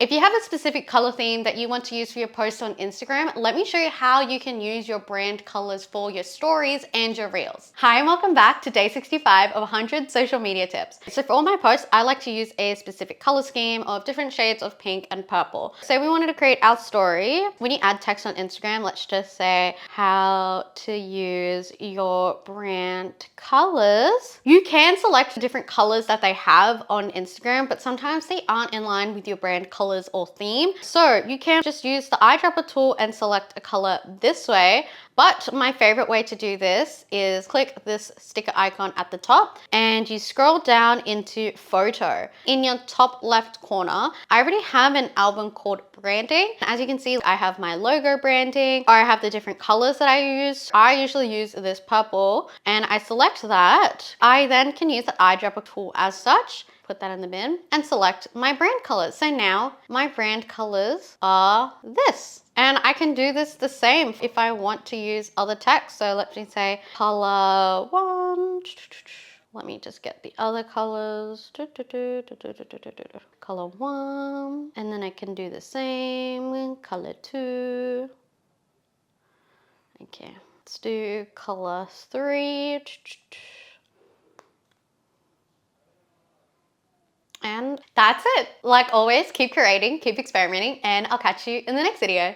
If you have a specific color theme that you want to use for your post on Instagram, let me show you how you can use your brand colors for your stories and your reels. Hi and welcome back to day 65 of 100 social media tips. So for all my posts, I like to use a specific color scheme of different shades of pink and purple. So we wanted to create our story. When you add text on Instagram, let's just say how to use your brand colors. You can select different colors that they have on Instagram, but sometimes they aren't in line with your brand colors or theme. So you can just use the eyedropper tool and select a color this way. But my favorite way to do this is click this sticker icon at the top and you scroll down into photo. In your top left corner, I already have an album called branding. As you can see, I have my logo branding, or I have the different colors that I use. I usually use this purple and I select that. I then can use the eyedropper tool as such, put that in the bin and select my brand colors. So now my brand colors are this. And I can do this the same if I want to use other text. So let me say color one. Let me just get the other colors. Color one. And then I can do the same. Color two. Okay, let's do color three. And that's it. Like always, keep creating, keep experimenting, and I'll catch you in the next video.